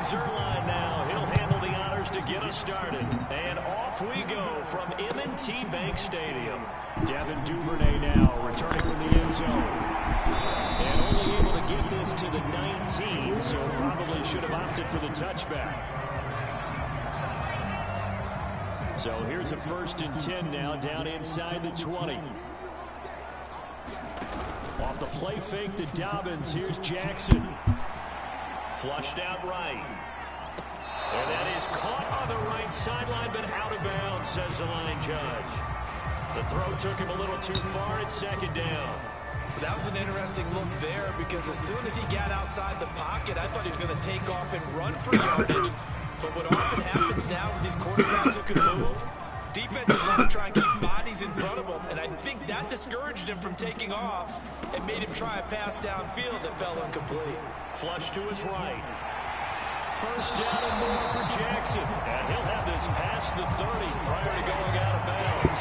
Zerline now. He'll handle the honors to get us started. And off we go from M&T Bank Stadium. Devin Duvernay now returning from the end zone. And only able to get this to the 19, so probably should have opted for the touchback. So here's a 1st and 10 now, down inside the 20. Off the play fake to Dobbins. Here's Jackson. Flushed out right. And that is caught on the right sideline, but out of bounds, says the line judge. The throw took him a little too far. It's 2nd down. That was an interesting look there, because as soon as he got outside the pocket, I thought he was going to take off and run for yardage. But what often happens now with these quarterbacks who can move, defenses want to try and keep bodies in front of them, and I think that discouraged him from taking off and made him try a pass downfield that fell incomplete. Flush to his right. 1st down and more for Jackson. And he'll have this past the 30 prior to going out of bounds.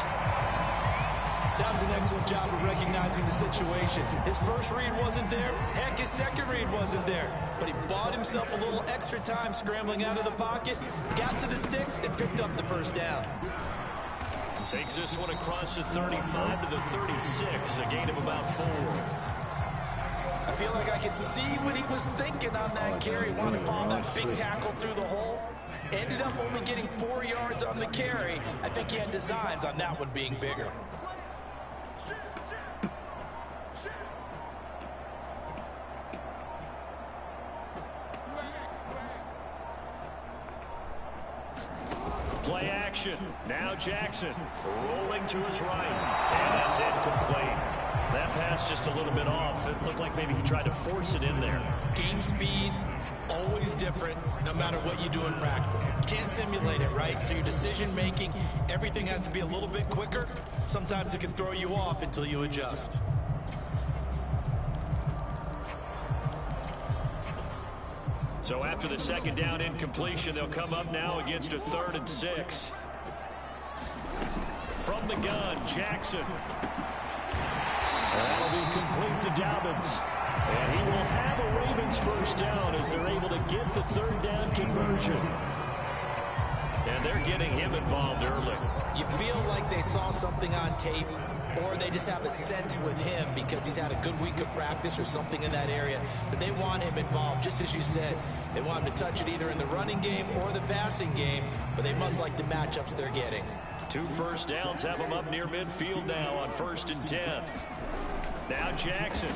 That was an excellent job of recognizing the situation. His first read wasn't there. Heck, his second read wasn't there. But he bought himself a little extra time scrambling out of the pocket, got to the sticks, and picked up the 1st down. Takes this one across the 35 to the 36, a gain of about 4. I feel like I could see what he was thinking on that carry. Wanted to follow that big tackle through the hole. Ended up only getting 4 yards on the carry. I think he had designs on that one being bigger. Play action. Now Jackson rolling to his right. And that's incomplete. That pass just a little bit off. It looked like maybe he tried to force it in there. Game speed, always different, no matter what you do in practice. You can't simulate it, right? So your decision making, everything has to be a little bit quicker. Sometimes it can throw you off until you adjust. So after the 2nd down incompletion, they'll come up now against a 3rd and 6. From the gun, Jackson. That'll be complete to Dobbins. And he will have a Ravens 1st down as they're able to get the 3rd down conversion. And they're getting him involved early. You feel like they saw something on tape, or they just have a sense with him because he's had a good week of practice or something in that area that they want him involved. Just as you said, they want him to touch it either in the running game or the passing game, but they must like the matchups they're getting. 2 1st downs have him up near midfield now on 1st and 10. Now Jackson.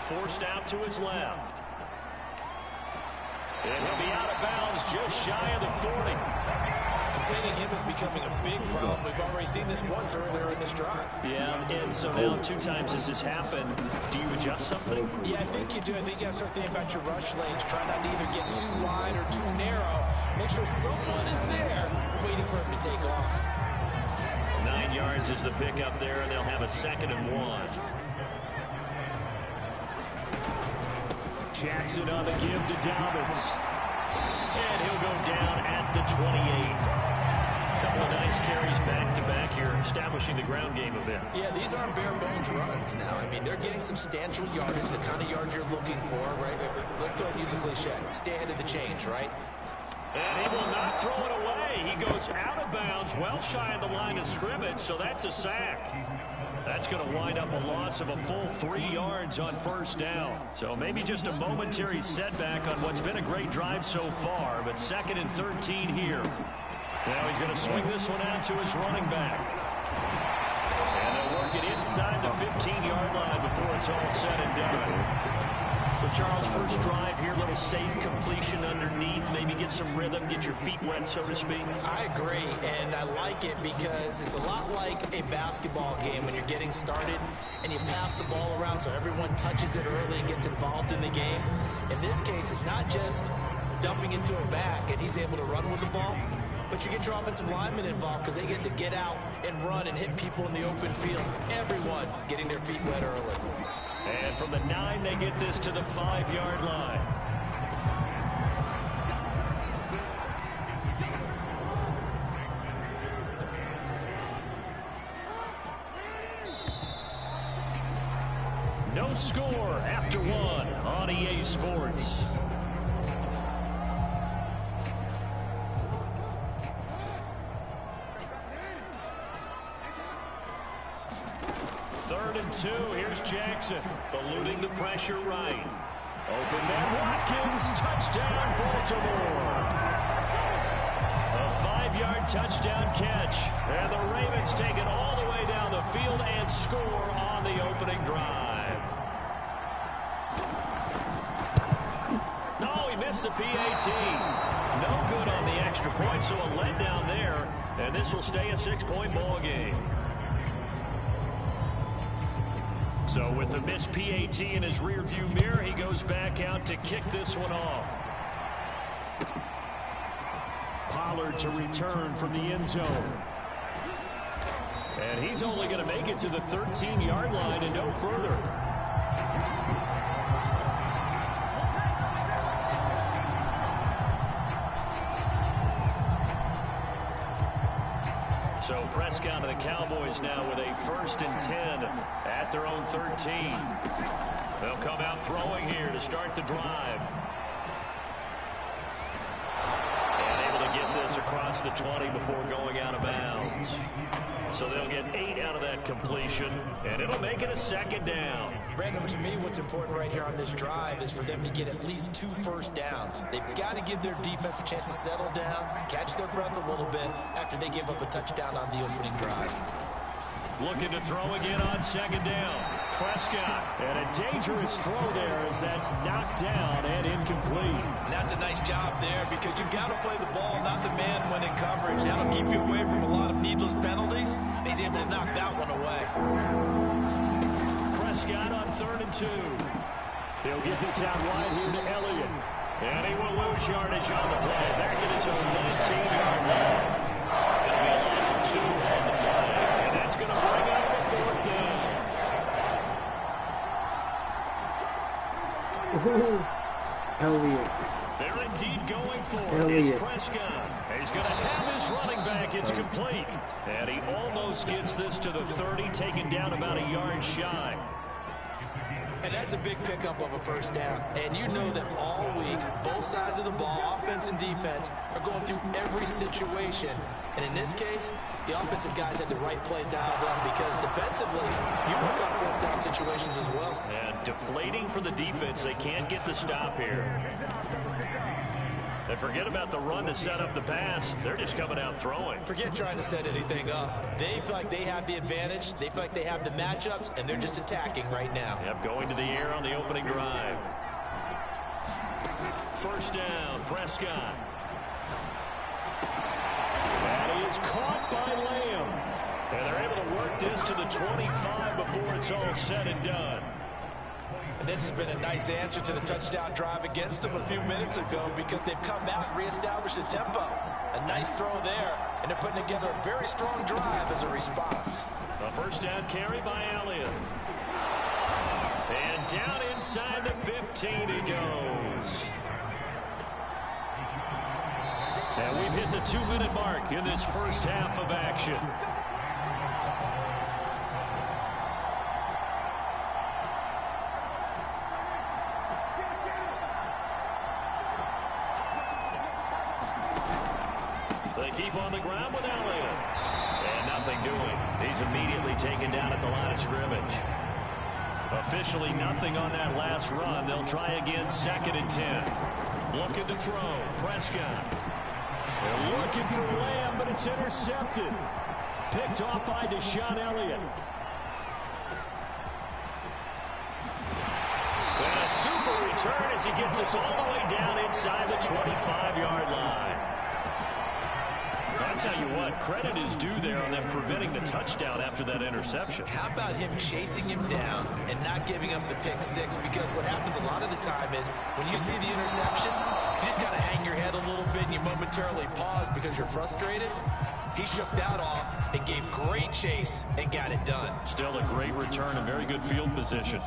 Forced out to his left. And he'll be out of bounds just shy of the 40. Containing him is becoming a big problem. We've already seen this once earlier in this drive. Yeah, and so now 2 times this has happened. Do you adjust something? Yeah, I think you do. I think you got to start thinking about your rush lanes. Try not to either get too wide or too narrow. Make sure someone is there waiting for him to take off. 9 yards is the pickup there, and they'll have a 2nd and 1. Jackson on the give to Dobbins. And he'll go down at the 28. Couple of nice carries back-to-back here, establishing the ground game a bit. Yeah, these aren't bare-bones runs now. I mean, they're getting substantial yardage, the kind of yards you're looking for, right? Let's go ahead and use a cliche. Stay ahead of the change, right? And he will not throw it away. He goes out of bounds, well shy of the line of scrimmage, so that's a sack. That's going to wind up a loss of a full 3 yards on 1st down. So maybe just a momentary setback on what's been a great drive so far, but 2nd and 13 here. Now he's going to swing this one out to his running back. And they'll work it inside the 15-yard line before it's all said and done. So Charles, first drive here, little safe completion underneath, maybe get some rhythm, get your feet wet, so to speak. I agree, and I like it because it's a lot like a basketball game when you're getting started and you pass the ball around so everyone touches it early and gets involved in the game. In this case, it's not just dumping into a back and he's able to run with the ball, but you get your offensive linemen involved because they get to get out and run and hit people in the open field. Everyone getting their feet wet early. And from the 9, they get this to the 5-yard line. No score after 1 on EA Sports. 3rd and 2. Here's Jackson, eluding the pressure right. Open man, Watkins, touchdown, Baltimore. A 5-yard touchdown catch. And the Ravens take it all the way down the field and score on the opening drive. No, he missed the PAT. No good on the extra point, so a letdown there. And this will stay a 6-point ball game. So with the missed PAT in his rearview mirror, he goes back out to kick this one off. Pollard to return from the end zone. And he's only going to make it to the 13-yard line and no further. So Prescott and the Cowboys now with a 1st and 10 at their own 13. They'll come out throwing here to start the drive. And able to get this across the 20 before going out of bounds. So they'll get 8 out of that completion, and it'll make it a 2nd down. Brandon, to me, what's important right here on this drive is for them to get at least 2 first downs. They've got to give their defense a chance to settle down, catch their breath a little bit after they give up a touchdown on the opening drive. Looking to throw again on 2nd down. Prescott. And a dangerous throw there as that's knocked down and incomplete. And that's a nice job there because you've got to play the ball, not the man when in coverage. That'll keep you away from a lot of needless penalties. And he's able to knock that one away. Prescott on 3rd and 2. He'll get this out wide here to Elliott. And he will lose yardage on the play. Back at his own 19-yard line. It'll be a loss of 2 on the play. And that's going to bring up a 4th down. Elliott. They're indeed going for it. It's Prescott. He's going to have his running back. It's complete. And he almost gets this to the 30, taken down about a yard shy. And that's a big pickup of a 1st down. And you know that all week, both sides of the ball, offense and defense, are going through every situation. And in this case, the offensive guys had the right play dialed up because defensively, you work on 4th down situations as well. And deflating for the defense. They can't get the stop here. And forget about the run to set up the pass. They're just coming out throwing. Forget trying to set anything up. They feel like they have the advantage. They feel like they have the matchups, and they're just attacking right now. Yep, going to the air on the opening drive. 1st down, Prescott. And he is caught by Lamb. And they're able to work this to the 25 before it's all said and done. And this has been a nice answer to the touchdown drive against them a few minutes ago because they've come out and reestablished the tempo. A nice throw there, and they're putting together a very strong drive as a response. A 1st down carry by Elliott. And down inside the 15 he goes. And we've hit the 2-minute mark in this first half of action. They keep on the ground with Elliott. And nothing doing. He's immediately taken down at the line of scrimmage. Officially nothing on that last run. They'll try again 2nd and 10. Looking to throw. Prescott. They're looking for Lamb, but it's intercepted. Picked off by Deshaun Elliott. And a super return as he gets us all the way down inside the 25-yard line. I'll tell you what, credit is due there on them preventing the touchdown after that interception. How about him chasing him down and not giving up the pick 6? Because what happens a lot of the time is when you see the interception, you just kind of hang your head a little bit and you momentarily pause because you're frustrated. He shook that off and gave great chase and got it done. Still a great return, a very good field position.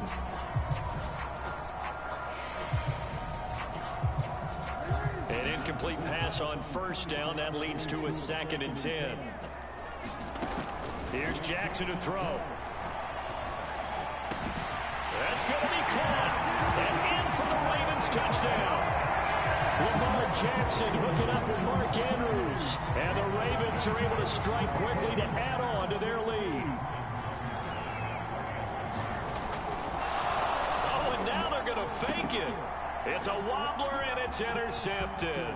An incomplete pass on 1st down. That leads to a 2nd and 10. Here's Jackson to throw. That's going to be caught. And in for the Ravens touchdown. Lamar Jackson hooking up with Mark Andrews. And the Ravens are able to strike quickly to add on to their lead. fake it. It's a wobbler, and it's intercepted.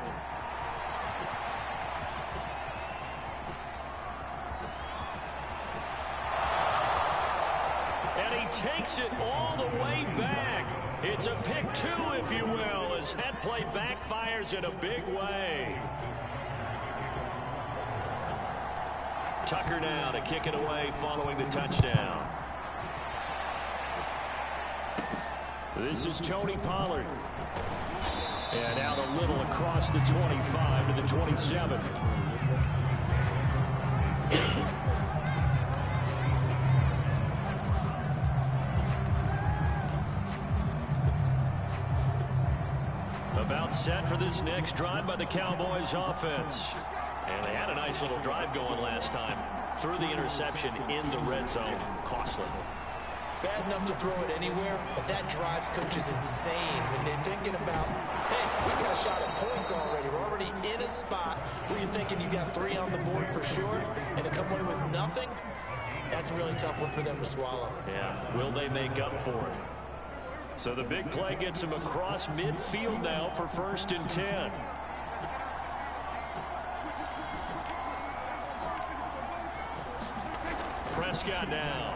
And he takes it all the way back. It's a pick two, if you will, as that play backfires in a big way. Tucker now to kick it away following the touchdown. This is Tony Pollard. And out a little across the 25 to the 27. About set for this next drive by the Cowboys offense. And they had a nice little drive going last time. Threw the interception in the red zone. Costly. Bad enough to throw it anywhere, but that drives coaches insane when they're thinking about, hey, we got a shot at points already. We're already in a spot where you're thinking you got 3 on the board for sure, and to come away with nothing, that's a really tough one for them to swallow. Yeah, will they make up for it? So the big play gets him across midfield now for 1st and 10. Prescott now.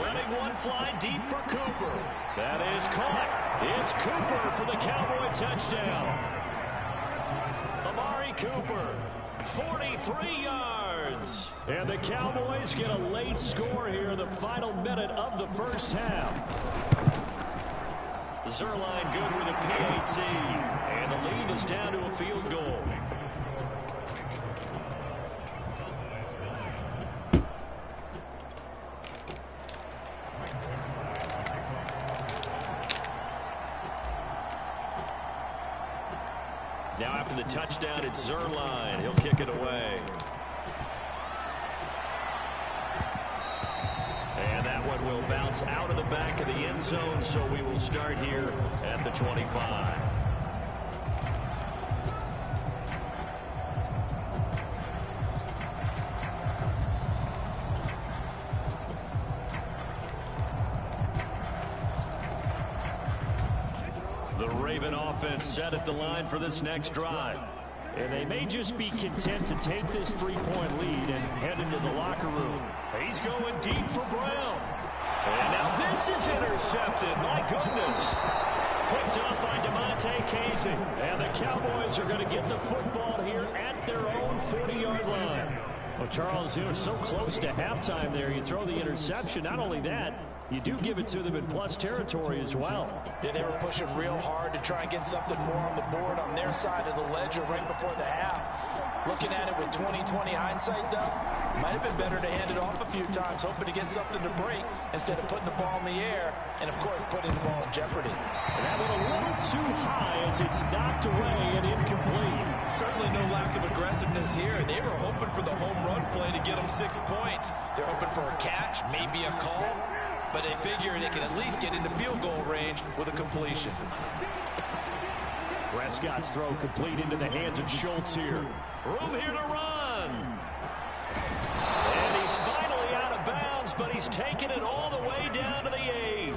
Letting one fly deep for Cooper. That is caught. It's Cooper for the Cowboy touchdown. Amari Cooper, 43 yards. And the Cowboys get a late score here in the final minute of the first half. Zerline good with a PAT. And the lead is down to a field goal. Now after the touchdown, it's Zerline. He'll kick it away. And that one will bounce out of the back of the end zone, so we will start here at the 25. The Raven offense set at the line for this next drive. And they may just be content to take this 3-point lead and head into the locker room. He's going deep for Brown. And now this is intercepted. My goodness. Picked up by DeMonte Casey. And the Cowboys are going to get the football here at their own 40-yard line. Well, Charles, you were so close to halftime there. You throw the interception. Not only that, you do give it to them in plus territory as well. Yeah, they were pushing real hard to try and get something more on the board on their side of the ledger right before the half. Looking at it with 20/20 hindsight, though, might have been better to hand it off a few times, hoping to get something to break instead of putting the ball in the air and, of course, putting the ball in jeopardy. And that one a little too high as it's knocked away and incomplete. Certainly no lack of aggressiveness here. They were hoping for the home run play to get them 6 points. They're hoping for a catch, maybe a call, but they figure they can at least get into field goal range with a completion. Prescott's throw complete into the hands of Schultz here. Room here to run. And he's finally out of bounds, but he's taken it all the way down to the 8.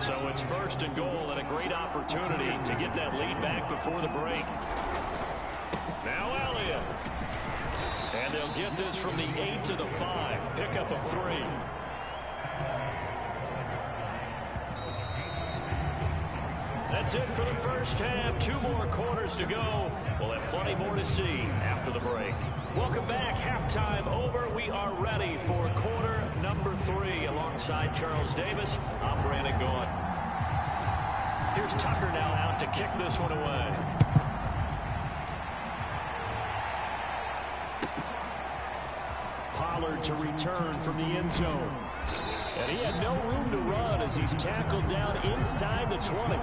So it's 1st and goal and a great opportunity to get that lead back before the break. Now Elliott. And they'll get this from the 8 to the 5. Pickup of 3. That's it for the first half. 2 more quarters to go. We'll have plenty more to see after the break. Welcome back. Halftime over. We are ready for quarter number 3. Alongside Charles Davis, I'm Brandon Gaughan. Here's Tucker now out to kick this one away. Pollard to return from the end zone. And he had no room to run as he's tackled down inside the 20.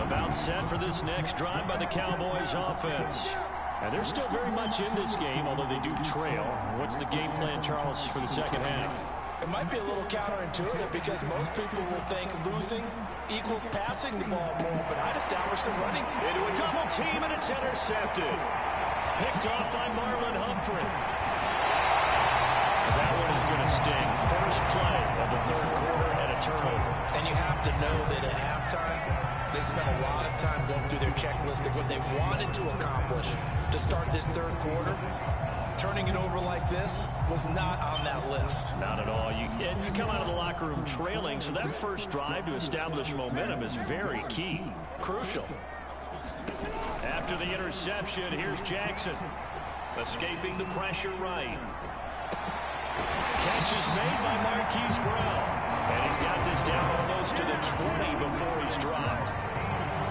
About set for this next drive by the Cowboys offense. And they're still very much in this game, although they do trail. What's the game plan, Charles, for the second half? It might be a little counterintuitive because most people will think losing equals passing the ball more, but I'd establish the running. Into a double team, and it's intercepted. Picked off by Marlon Humphrey. That one is going to sting. First play of the third quarter and a turnover. And you have to know that at halftime, they spent a lot of time going through their checklist of what they wanted to accomplish to start this third quarter. Turning it over like this was not on that list. Not at all. You come out of the locker room trailing, so that first drive to establish momentum is very key. Crucial. After the interception, here's Jackson. Escaping the pressure right. Catch is made by Marquise Brown. And he's got this down almost to the 20 before he's dropped.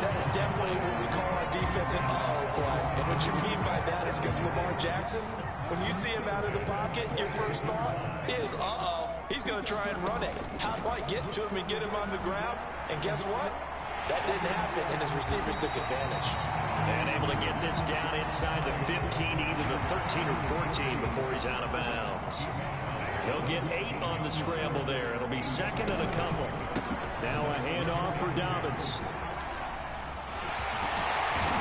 That is definitely what we call our defense an uh-oh play. And what you mean by that is against Lamar Jackson, when you see him out of the pocket, your first thought is, uh-oh, he's going to try and run it. How do I get to him and get him on the ground? And guess what? That didn't happen, and his receivers took advantage. And able to get this down inside the 15, either the 13 or 14 before he's out of bounds. He'll get 8 on the scramble there. It'll be second and a couple. Now a handoff for Dobbins.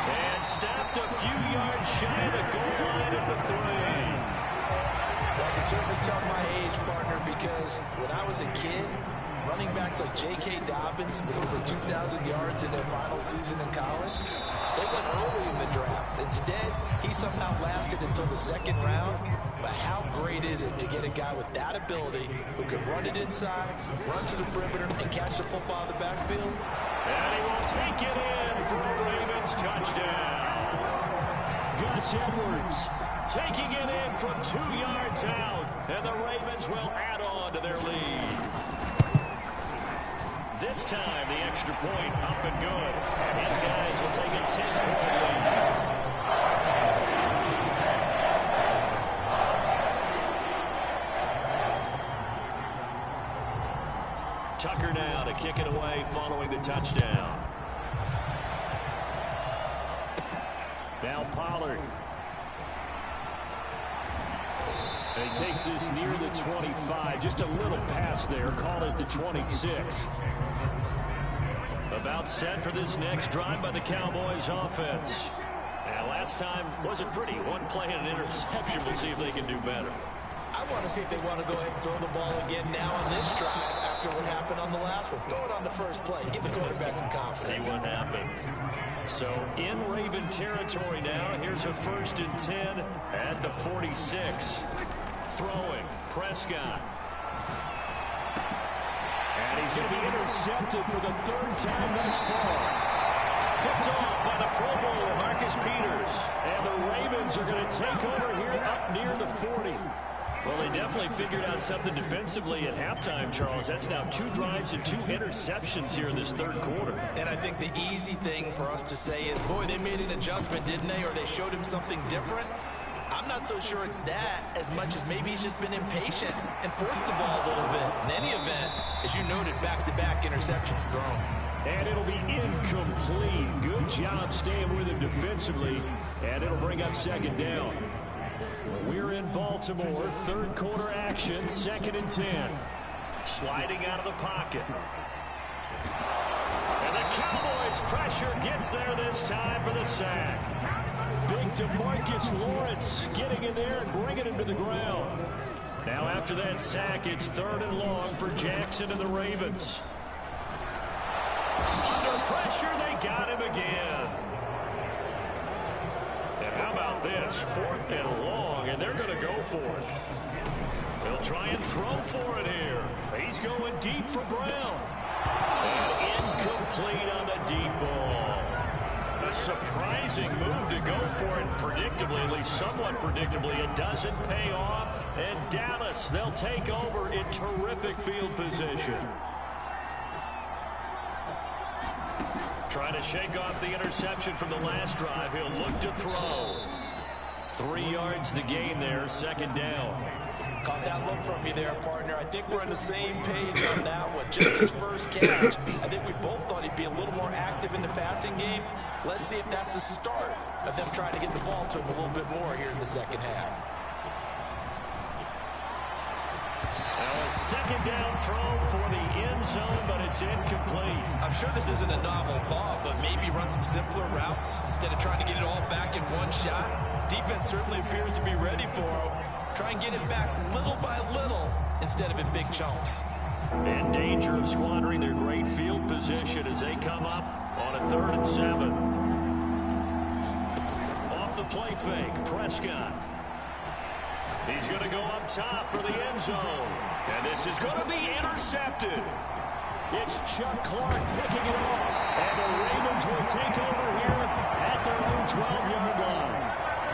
And snapped a few yards shy of the goal line of the 3. Well, I can certainly tell my age, partner, because when I was a kid, running backs like J.K. Dobbins with over 2,000 yards in their final season in college, they went early in the draft. Instead, he somehow lasted until the second round. But how great is it to get a guy with that ability who can run it inside, run to the perimeter, and catch the football in the backfield? And he will take it in for a Ravens touchdown. Gus Edwards taking it in from 2 yards out. And the Ravens will add on to their lead. This time, the extra point up and good. And his guys will take a 10-point lead. Tucker now to kick it away following the touchdown. Now Pollard. And he takes this near the 25. Just a little pass there. Call it the 26. About set for this next drive by the Cowboys offense. And last time wasn't pretty. One play and an interception. We'll see if they can do better. I want to see if they want to go ahead and throw the ball again now on this drive after what happened on the last one. Throw it on the first play. Give the quarterback some confidence. See what happens. So in Raven territory now. Here's a 1st and 10 at the 46. Throwing. Prescott. And he's going to be intercepted for the 3rd time thus far. Picked off by the Pro Bowler, Marcus Peters. And the Ravens are going to take over here up near the 40. Well, they definitely figured out something defensively at halftime, Charles. That's now 2 drives and 2 interceptions here in this third quarter. And I think the easy thing for us to say is, boy, they made an adjustment, didn't they? Or they showed him something different. I'm not so sure it's that as much as maybe he's just been impatient and forced the ball a little bit. In any event, as you noted, back-to-back interceptions thrown. And it'll be incomplete. Good job staying with him defensively. And it'll bring up 2nd down. We're in Baltimore. 3rd quarter action. 2nd and 10. Sliding out of the pocket. And the Cowboys pressure gets there this time for the sack. Big DeMarcus Lawrence getting in there and bringing him to the ground. Now after that sack, it's 3rd and long for Jackson and the Ravens. Under pressure, they got him again. And how about this? 4th and long, and they're going to go for it. They'll try and throw for it here. He's going deep for Brown. And incomplete on the deep ball. A surprising move to go for it predictably, at least somewhat predictably. It doesn't pay off. And Dallas, they'll take over in terrific field position. Trying to shake off the interception from the last drive. He'll look to throw. 3 yards the gain there, 2nd down. Caught that look from you there, partner. I think we're on the same page on that one. Just his first catch. I think we both thought he'd be a little more active in the passing game. Let's see if that's the start of them trying to get the ball to him a little bit more here in the second half. Now a 2nd down throw for the end zone, but it's incomplete. I'm sure this isn't a novel thought, but maybe run some simpler routes instead of trying to get it all back in one shot. Defense certainly appears to be ready for him. Try and get it back little by little instead of in big chunks. In danger of squandering their great field position as they come up on a 3rd and 7. Off the play fake, Prescott. He's going to go up top for the end zone. And this is going to be intercepted. It's Chuck Clark picking it off. And the Ravens will take over here at their own 12-yard line.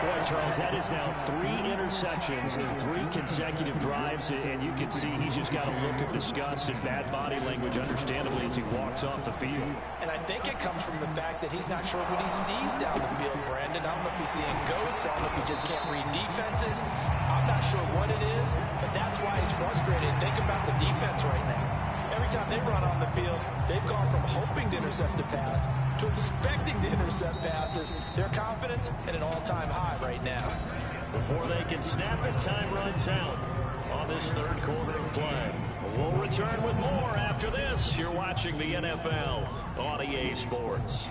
Boy, Charles, that is now 3 interceptions in 3 consecutive drives, and you can see he's just got a look of disgust and bad body language, understandably, as he walks off the field. And I think it comes from the fact that he's not sure what he sees down the field, Brandon. I don't know if he's seeing ghosts. I don't know if he just can't read defenses. I'm not sure what it is, but that's why he's frustrated. Think about the defense right now. Every time they run on the field, they've gone from hoping to intercept a pass to expecting to intercept passes. Their confidence at an all-time high right now. Before they can snap it, time runs out on this 3rd quarter of play. We'll return with more after this. You're watching the NFL on EA Sports.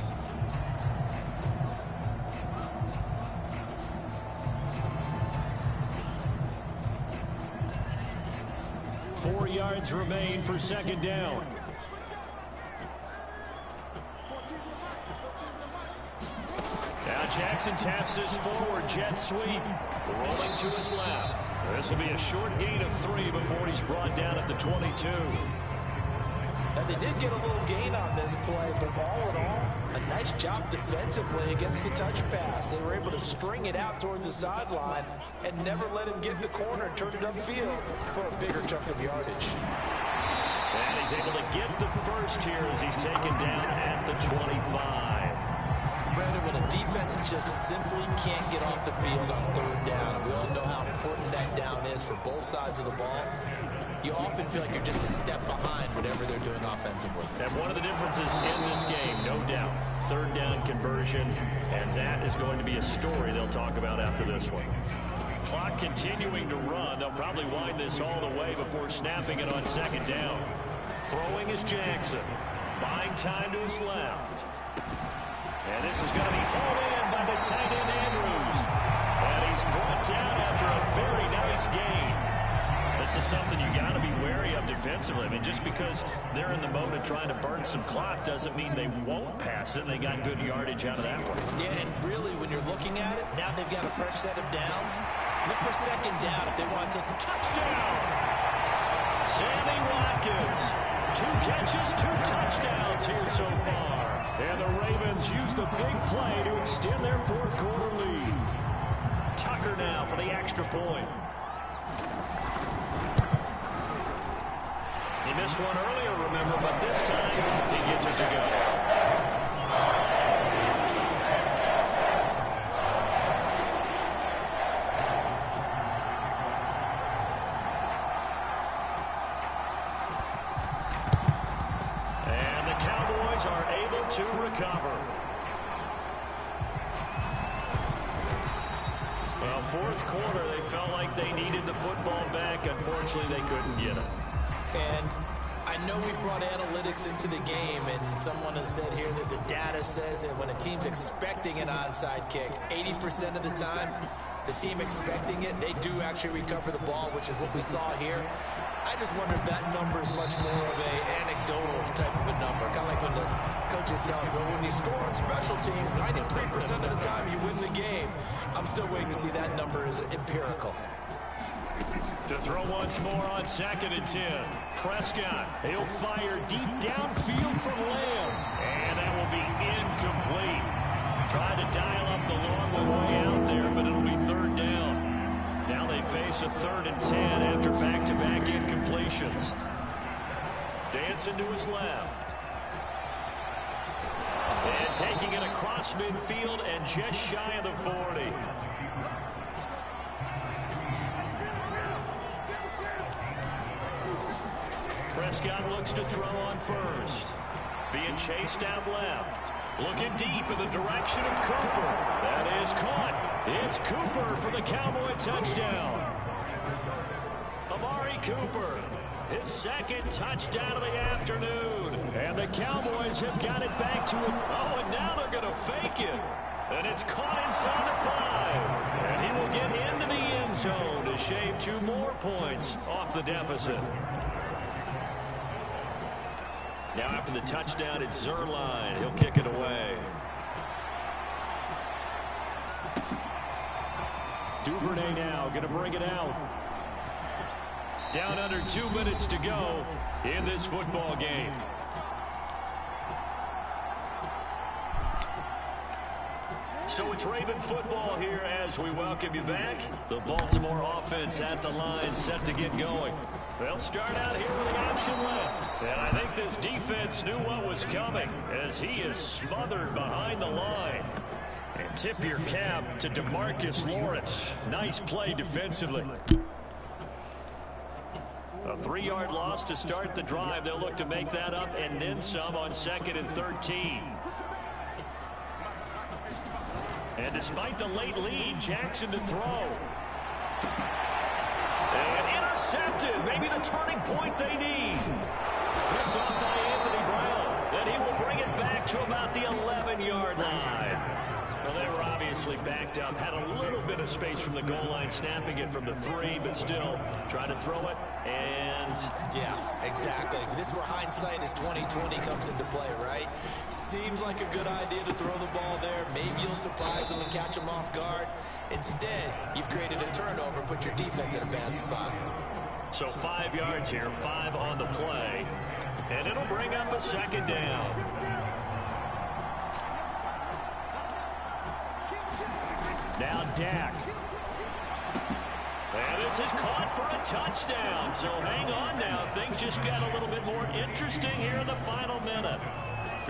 4 yards remain for 2nd down. Now Jackson taps this forward jet sweep, rolling to his left. This will be a short gain of 3 before he's brought down at the 22. Now they did get a little gain on this play, but all in all, a nice job defensively against the touch pass. They were able to string it out towards the sideline and never let him get in the corner and turn it upfield for a bigger chunk of yardage. And he's able to get the first here as he's taken down at the 25. Brandon, when a defense just simply can't get off the field on 3rd down, and we all know how important that down is for both sides of the ball, you often feel like you're just a step behind whatever they're doing offensively. And one of the differences in this game, no doubt, 3rd down conversion, and that is going to be a story they'll talk about after this one. Clock continuing to run. They'll probably wind this all the way before snapping it on 2nd down. Throwing is Jackson. Buying time to his left. And this is going to be hauled in by the tight end Andrews. And he's brought down after a very nice gain. This is something you got to be wary of defensively. I mean, just because they're in the mode of trying to burn some clock doesn't mean they won't pass it. They got good yardage out of that one. Yeah, and really, when you're looking at it, now they've got a fresh set of downs. Look for 2nd down if they want to take a touchdown. Sammy Watkins, 2 catches, 2 touchdowns here so far. And the Ravens use the big play to extend their 4th quarter lead. Tucker now for the extra point. He missed one earlier, remember, but this time he gets it to go. And the Cowboys are able to recover. Well, 4th quarter, they felt like they needed the football back. Unfortunately, they couldn't get it. And I know we brought analytics into the game, and someone has said here that the data says that when a team's expecting an onside kick, 80% of the time, the team expecting it, they do actually recover the ball, which is what we saw here. I just wonder if that number is much more of an anecdotal type of a number. Kind of like when the coaches tell us, well, when you score on special teams, 93% of the time you win the game. I'm still waiting to see that number is empirical. To throw once more on 2nd and 10. Prescott, he'll fire deep downfield from Lamb. And that will be incomplete. Tried to dial up the long way out there, but it'll be 3rd down. Now they face a 3rd and 10 after back-to-back incompletions. Dancing to his left. And taking it across midfield and just shy of the 40. Prescott looks to throw on 1st. Being chased out left. Looking deep in the direction of Cooper. That is caught. It's Cooper for the Cowboy touchdown. Amari Cooper, his 2nd touchdown of the afternoon. And the Cowboys have got it back to him. Oh, and now they're going to fake it. And it's caught inside the 5. And he will get into the end zone as shave 2 more points off the deficit. Now after the touchdown, it's Zerline. He'll kick it away. Duvernay now going to bring it out. Down under 2 minutes to go in this football game. So it's Raven football here as we welcome you back. The Baltimore offense at the line, set to get going. They'll start out here with an option left. And I think this defense knew what was coming as he is smothered behind the line. And tip your cap to DeMarcus Lawrence. Nice play defensively. A 3-yard loss to start the drive. They'll look to make that up and then some on 2nd and 13. And despite the late lead, Jackson to throw. And intercepted. Maybe the turning point they need. Picked off by Anthony Brown. And he will bring it back to about the 11-yard line. Well, they were obviously backed up. Had a little bit of space from the goal line, snapping it from the 3, but still trying to throw it. And yeah, exactly. This is where hindsight is 20/20 comes into play, right? Seems like a good idea to throw the ball there. Maybe you'll surprise them and catch them off guard. Instead, you've created a turnover, put your defense in a bad spot. So 5 yards here, 5 on the play, and it'll bring up a 2nd down. Now Dak. And this is caught for a touchdown. So hang on now. Things just got a little bit more interesting here in the final minute.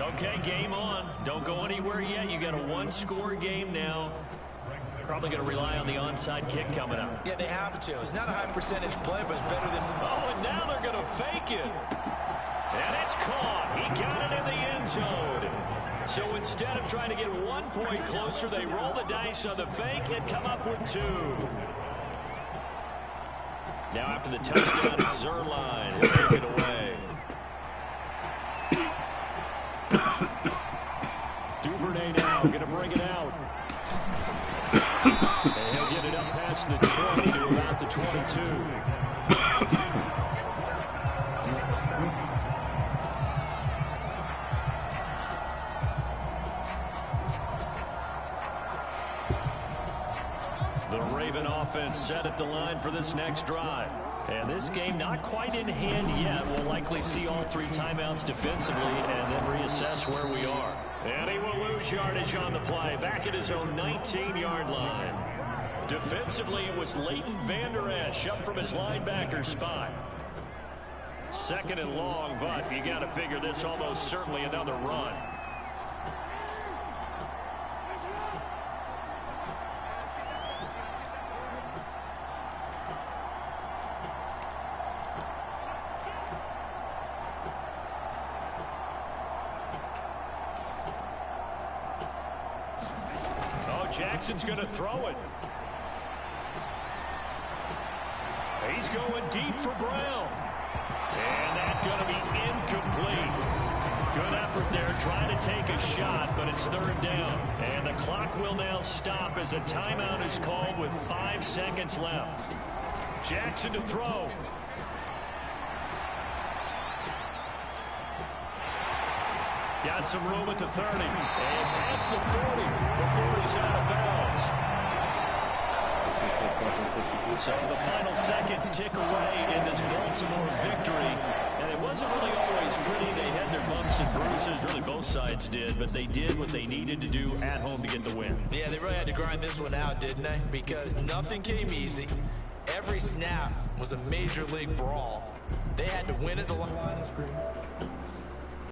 Okay, game on. Don't go anywhere yet. You got a 1-score game now. Probably going to rely on the onside kick coming up. Yeah, they have to. It's not a high percentage play, but it's better than... Oh, and now they're going to fake it. And it's caught. He got it in the end zone. So instead of trying to get 1 point closer, they roll the dice on the fake and come up with 2. Now after the touchdown, it's Zerline. He'll take it away. Duvernay now going to bring it out. And he'll get it up past the 20 to about the 22. The Raven offense set at the line for this next drive. And this game not quite in hand yet. We'll likely see all 3 timeouts defensively and then reassess where we are. And he will lose yardage on the play. Back at his own 19-yard line. Defensively, it was Leighton Vander Esch up from his linebacker spot. 2nd and long, but you got to figure this almost certainly another run. Jackson's going to throw it. He's going deep for Brown. And that's going to be incomplete. Good effort there trying to take a shot, but it's 3rd down. And the clock will now stop as a timeout is called with 5 seconds left. Jackson to throw. Got some room at the 30. And past the 40 before he's out of bounds. So the final seconds tick away in this Baltimore victory. And it wasn't really always pretty. They had their bumps and bruises. Really, both sides did. But they did what they needed to do at home to get the win. Yeah, they really had to grind this one out, didn't they? Because nothing came easy. Every snap was a major league brawl. They had to win at the line of scrimmage.